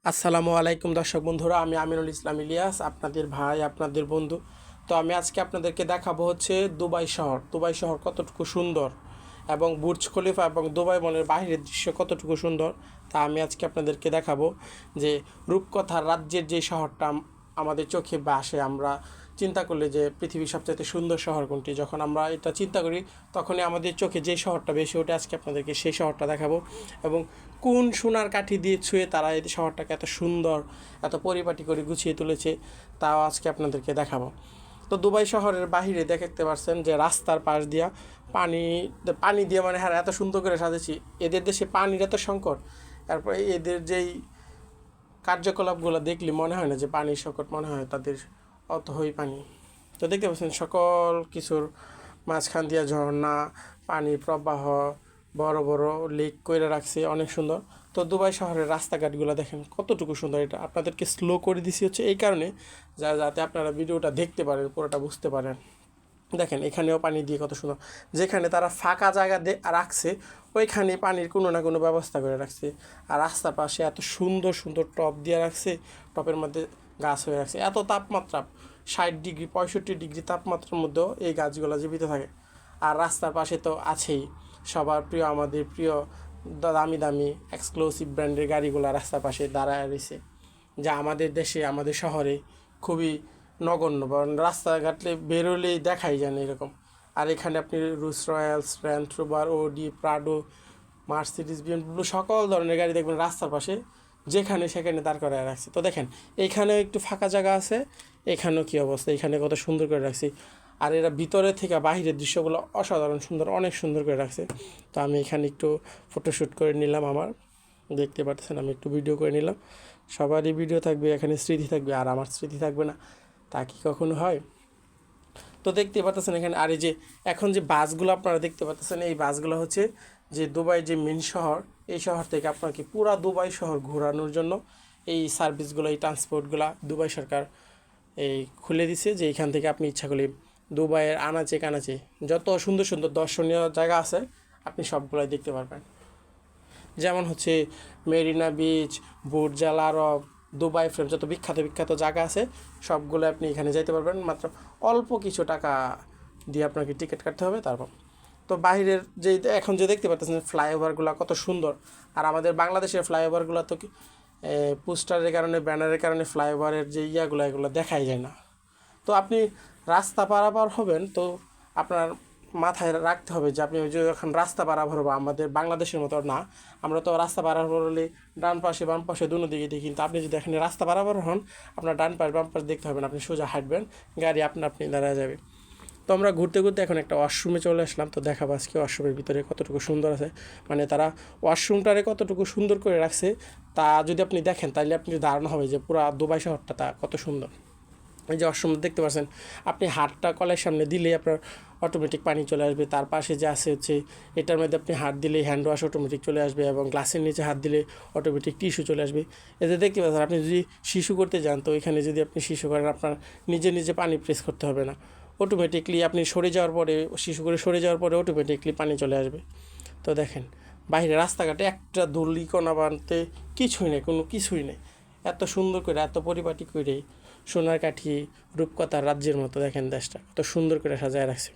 আসসালামু আলাইকুম দর্শক বন্ধুরা, আমি আমিনুল ইসলাম ইলিয়াস, আপনাদের ভাই, আপনাদের বন্ধু। তো আমি আজকে আপনাদেরকে দেখাবো হচ্ছে দুবাই শহর কতটুকু সুন্দর, এবং বুর্জ খলিফা এবং দুবাই মলের বাইরের দৃশ্য কতটুকু সুন্দর তা আমি আজকে আপনাদেরকে দেখাবো। যে রূপকথার রাজ্যের যে শহরটা আমাদের চোখে ভাসে, আমরা চিন্তা করলে যে পৃথিবীর সবচেয়ে সুন্দর শহর কোনটি, যখন আমরা এটা চিন্তা করি তখনই আমাদের চোখে যে শহরটা বেশি ওঠে। আজকে আপনাদেরকে সেই শহরটা দেখাবো, এবং কোন সোনার কাঠি দিয়ে ছুঁয়ে তারা এই শহরটাকে এত সুন্দর, এত পরিপাটি করে গুছিয়ে তুলেছে, তাও আজকে আপনাদেরকে দেখাবো। তো দুবাই শহরের বাহিরে দেখতে পাচ্ছেন যে রাস্তার পাশ দিয়া পানি পানি দিয়ে, মানে হ্যাঁ, এত সুন্দর করে সাজেছি। এদের দেশে পানির এত সংকট, তারপরে এদের যেই কার্যকলাপগুলো দেখলে মনে হয় না যে পানির সংকট, মনে হয় তাদের অথই পানি। তো দেখতে পাচ্ছেন সকল কিছুর মাঝখান দিয়া ঝর্ণা, পানির প্রবাহ, বড় বড় লেক করে রাখছে, অনেক সুন্দর। তো দুবাই শহরের রাস্তাঘাটগুলো দেখেন কতটুকু সুন্দর। এটা আপনাদেরকে স্লো করে দিছি হচ্ছে এই কারণে, যাতে আপনারা ভিডিওটা দেখতে পারেন, পুরোটা বুঝতে পারেন। দেখেন এখানেও পানি দিয়ে কত সুন্দর, যেখানে তারা ফাঁকা জায়গা রাখছে ওইখানে পানির কোনো না কোনো ব্যবস্থা করে রাখছে। আর রাস্তার পাশে এত সুন্দর সুন্দর টব দিয়ে রাখছে, টপের মধ্যে গাছ হয়ে রাখছে। এত তাপমাত্রা 60 ডিগ্রি 65 ডিগ্রি তাপমাত্রার মধ্যেও এই গাছগুলো জীবিত থাকে। আর রাস্তার পাশে তো আছেই সবার প্রিয়, আমাদের প্রিয় দামি দামি এক্সক্লুসিভ ব্র্যান্ডের গাড়িগুলো রাস্তার পাশে দাঁড়ায় রয়েছে, যা আমাদের দেশে, আমাদের শহরে খুবই নগণ্য, বা রাস্তাঘাটে বেরোলেই দেখাই যায় না এরকম। আর এখানে আপনি Rolls Royce, Range Rover, Audi, Prado, Mercedes, BMW সকল ধরনের গাড়ি দেখবেন রাস্তার পাশে যেখানে সেখানে দাঁড় করায় রাখছে। তো দেখেন এইখানেও একটু ফাঁকা জায়গা আছে, এখানেও কী অবস্থা, এখানে কত সুন্দর করে রাখছি। আর এরা ভিতরে থেকে বাহিরের দৃশ্যগুলো অসাধারণ সুন্দর, অনেক সুন্দর করে রাখছে। তো আমি এখানে একটু ফটোশ্যুট করে নিলাম, আমার দেখতে পাচ্ছেন আমি একটু ভিডিও করে নিলাম। সবারই ভিডিও থাকবে, এখানে স্মৃতি থাকবে, আর আমার স্মৃতি থাকবে না, তা কি কখনো হয়? তো দেখতে পাচ্ছেন এখানে, আর এই যে এখন যে বাসগুলো আপনারা দেখতে পাচ্ছেন, এই বাসগুলো হচ্ছে যে দুবাই যে মেন শহর, এই শহর থেকে আপনাকে পুরা দুবাই শহর ঘোরানোর জন্য এই সার্ভিসগুলো, এই ট্রান্সপোর্টগুলো দুবাই সরকার এই খুলে দিছে, যে এখান থেকে আপনি ইচ্ছা করলে দুবাইয়ের আনাচে কানাচে যত সুন্দর সুন্দর দর্শনীয় জায়গা আছে আপনি সবগুলোই দেখতে পারবেন। যেমন হচ্ছে মেরিনা বিচ, বুর্জ আল আরব, দুবাই ফ্রেম, যত বিখ্যাত বিখ্যাত জায়গা আছে সবগুলো আপনি এখানে যেতে পারবেন মাত্র অল্প কিছু টাকা দিয়ে। আপনাকে টিকিট কাটতে হবে তারপর। তো বাইরের যে এখন যে দেখতে পাচ্ছেন ফ্লাইওভারগুলো কত সুন্দর। আর আমাদের বাংলাদেশের ফ্লাইওভারগুলো তো পোস্টারের কারণে, ব্যানারের কারণে ফ্লাইওভারের যে এগুলো দেখাই যায় না। তো আপনি রাস্তা পারাপার হবেন, তো আপনার মাথায় রাখতে হবে যে আপনি ওই যে যখন রাস্তা পারাপার হবো, আমাদের বাংলাদেশের মতো না, আমরা তো রাস্তা পারাপার হলে ডান পাশে বাম পাশে দুনো দিকে দেখি, কিন্তু আপনি যদি এখানে রাস্তা পারাপার হন, আপনার ডান পাশ বাম পাশ দেখতে হবে না, আপনি সোজা হাঁটবেন, গাড়ি আপনি দাঁড়ায় যাবে। তো আমরা ঘুরতে ঘুরতে এখন একটা ওয়াশরুমে চলে আসলাম। তো দেখাবো আজকে ওয়াশরুমের ভিতরে কতটুকু সুন্দর আছে, মানে তারা ওয়াশরুমটারে কতটুকু সুন্দর করে রাখছে তা যদি আপনি দেখেন তাহলে আপনি ধারণা হবে যে পুরো দুবাই শহরটা তা কত সুন্দর। এই যে ওয়াশরুম দেখতে পাচ্ছেন, আপনি হাতটা কলের সামনে দিলেই আপনার অটোমেটিক পানি চলে আসবে। তার পাশে যে আছে হচ্ছে এটার মধ্যে আপনি হাত দিলেই হ্যান্ড ওয়াশ অটোমেটিক চলে আসবে, এবং গ্লাসের নিচে হাত দিলে অটোমেটিক টিস্যু চলে আসবে। এতে দেখতে পাচ্ছেন আপনি যদি শিশু করতে যান, তো এখানে যদি আপনি শিশু করেন, আপনার নিজে নিজে পানি প্রেস করতে হবে না, অটোমেটিকলি আপনি সরে যাওয়ার পরে, শিশু করে সরে যাওয়ার পরে অটোমেটিকলি পানি চলে আসবে। তো দেখেন বাইরে রাস্তাঘাটে একটা ধূলিকণা বানতে কিছুই নেই, কোনো কিছুই নেই, এত সুন্দর করে, এত পরিপাটি করে সোনার কাঠি রূপকথার রাজ্যের মতো দেখেন দেশটা কত সুন্দর করে সাজায় রাখছে।